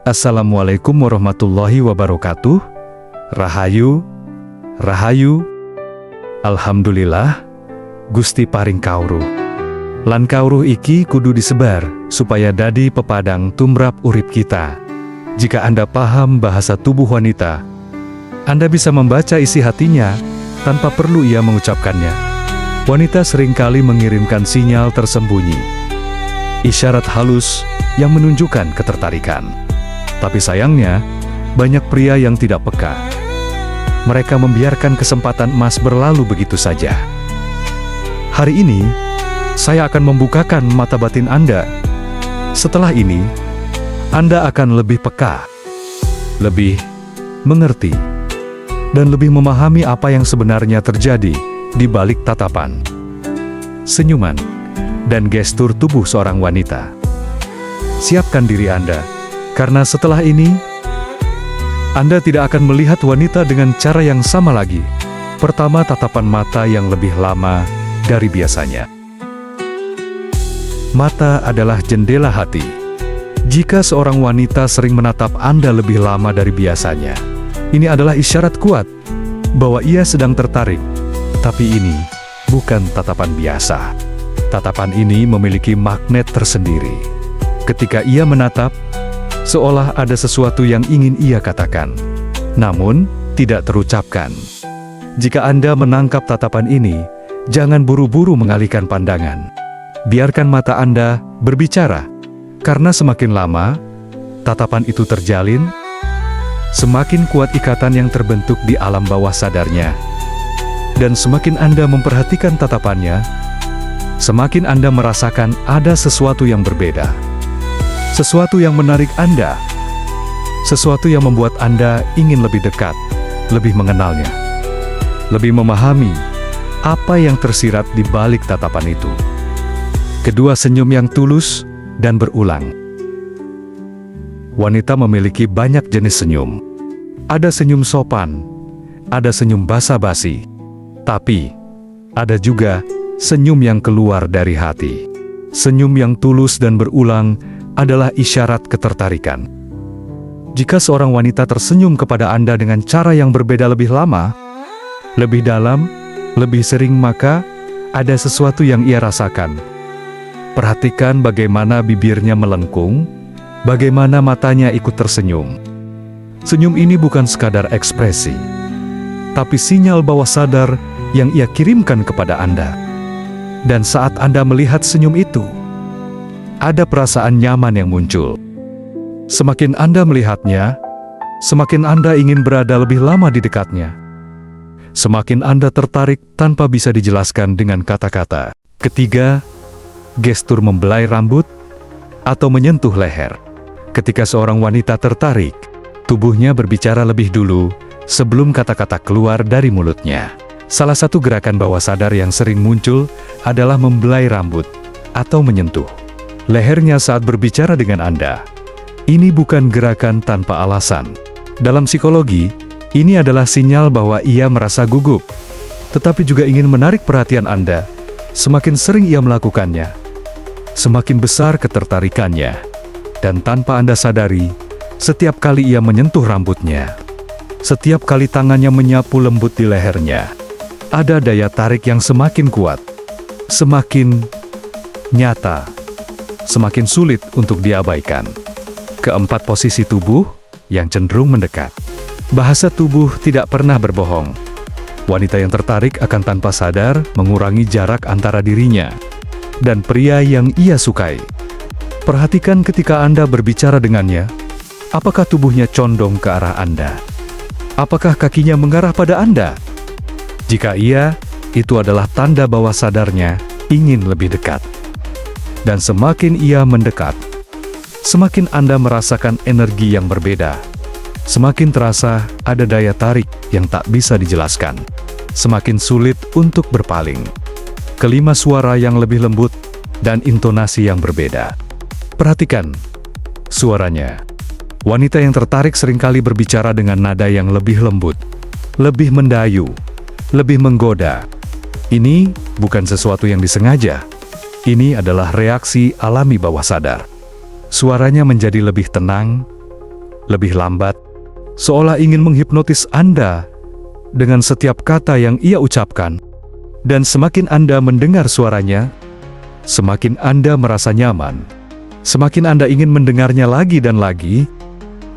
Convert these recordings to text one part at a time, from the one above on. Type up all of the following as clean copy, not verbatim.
Assalamualaikum warahmatullahi wabarakatuh. Rahayu, rahayu. Alhamdulillah, Gusti paring kawruh. Lan kawruh iki kudu disebar, supaya dadi pepadang tumrap urip kita. Jika Anda paham bahasa tubuh wanita, Anda bisa membaca isi hatinya, tanpa perlu ia mengucapkannya. Wanita seringkali mengirimkan sinyal tersembunyi, isyarat halus yang menunjukkan ketertarikan. Tapi sayangnya, banyak pria yang tidak peka. Mereka membiarkan kesempatan emas berlalu begitu saja. Hari ini, saya akan membukakan mata batin Anda. Setelah ini, Anda akan lebih peka, lebih mengerti, dan lebih memahami apa yang sebenarnya terjadi di balik tatapan, senyuman, dan gestur tubuh seorang wanita. Siapkan diri Anda, karena setelah ini, Anda tidak akan melihat wanita dengan cara yang sama lagi. Pertama, tatapan mata yang lebih lama dari biasanya. Mata adalah jendela hati. Jika seorang wanita sering menatap Anda lebih lama dari biasanya, ini adalah isyarat kuat bahwa ia sedang tertarik. Tapi ini bukan tatapan biasa. Tatapan ini memiliki magnet tersendiri. Ketika ia menatap, seolah ada sesuatu yang ingin ia katakan, namun tidak terucapkan. Jika Anda menangkap tatapan ini, jangan buru-buru mengalihkan pandangan. Biarkan mata Anda berbicara, karena semakin lama tatapan itu terjalin, semakin kuat ikatan yang terbentuk di alam bawah sadarnya. Dan semakin Anda memperhatikan tatapannya, semakin Anda merasakan ada sesuatu yang berbeda. Sesuatu yang menarik Anda, sesuatu yang membuat Anda ingin lebih dekat, lebih mengenalnya, lebih memahami apa yang tersirat di balik tatapan itu. Kedua, senyum yang tulus dan berulang. Wanita memiliki banyak jenis senyum. Ada senyum sopan, ada senyum basa-basi, tapi ada juga senyum yang keluar dari hati. Senyum yang tulus dan berulang adalah isyarat ketertarikan. Jika seorang wanita tersenyum kepada Anda dengan cara yang berbeda lebih lama, lebih dalam, lebih sering, maka ada sesuatu yang ia rasakan. Perhatikan bagaimana bibirnya melengkung, bagaimana matanya ikut tersenyum. Senyum ini bukan sekadar ekspresi, tapi sinyal bawah sadar yang ia kirimkan kepada Anda. Dan saat Anda melihat senyum itu, ada perasaan nyaman yang muncul. Semakin Anda melihatnya, semakin Anda ingin berada lebih lama di dekatnya. Semakin Anda tertarik tanpa bisa dijelaskan dengan kata-kata. Ketiga, gestur membelai rambut atau menyentuh leher. Ketika seorang wanita tertarik, tubuhnya berbicara lebih dulu sebelum kata-kata keluar dari mulutnya. Salah satu gerakan bawah sadar yang sering muncul adalah membelai rambut atau menyentuh lehernya saat berbicara dengan Anda. Ini bukan gerakan tanpa alasan. Dalam psikologi, ini adalah sinyal bahwa ia merasa gugup, tetapi juga ingin menarik perhatian Anda. Semakin sering ia melakukannya, semakin besar ketertarikannya. Dan tanpa Anda sadari, setiap kali ia menyentuh rambutnya, setiap kali tangannya menyapu lembut di lehernya, ada daya tarik yang semakin kuat, semakin nyata, semakin sulit untuk diabaikan. Keempat, posisi tubuh yang cenderung mendekat. Bahasa tubuh tidak pernah berbohong. Wanita yang tertarik akan tanpa sadar mengurangi jarak antara dirinya dan pria yang ia sukai. Perhatikan ketika Anda berbicara dengannya, apakah tubuhnya condong ke arah Anda? Apakah kakinya mengarah pada Anda? Jika iya, itu adalah tanda bawah sadarnya ingin lebih dekat. Dan semakin ia mendekat, semakin Anda merasakan energi yang berbeda. Semakin terasa ada daya tarik yang tak bisa dijelaskan. Semakin sulit untuk berpaling. Kelima, suara yang lebih lembut dan intonasi yang berbeda. Perhatikan suaranya. Wanita yang tertarik seringkali berbicara dengan nada yang lebih lembut, lebih mendayu, lebih menggoda. Ini bukan sesuatu yang disengaja. Ini adalah reaksi alami bawah sadar. Suaranya menjadi lebih tenang, lebih lambat, seolah ingin menghipnotis Anda dengan setiap kata yang ia ucapkan. Dan semakin Anda mendengar suaranya, semakin Anda merasa nyaman. Semakin Anda ingin mendengarnya lagi dan lagi.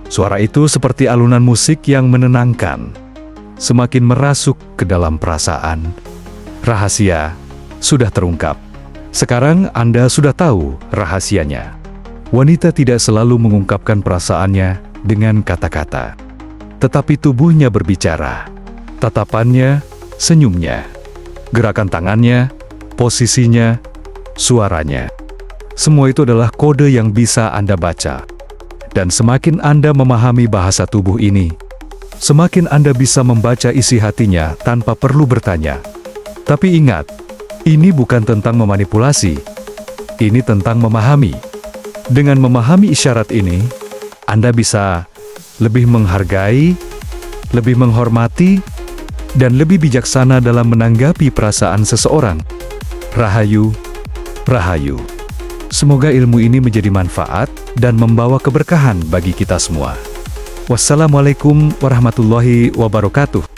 Suara itu seperti alunan musik yang menenangkan, semakin merasuk ke dalam perasaan. Rahasia sudah terungkap. Sekarang Anda sudah tahu rahasianya. Wanita tidak selalu mengungkapkan perasaannya dengan kata-kata, tetapi tubuhnya berbicara. Tatapannya, senyumnya, gerakan tangannya, posisinya, suaranya. Semua itu adalah kode yang bisa Anda baca. Dan semakin Anda memahami bahasa tubuh ini, semakin Anda bisa membaca isi hatinya tanpa perlu bertanya. Tapi ingat, ini bukan tentang memanipulasi. Ini tentang memahami. Dengan memahami isyarat ini, Anda bisa lebih menghargai, lebih menghormati, dan lebih bijaksana dalam menanggapi perasaan seseorang. Rahayu, rahayu. Semoga ilmu ini menjadi manfaat dan membawa keberkahan bagi kita semua. Wassalamualaikum warahmatullahi wabarakatuh.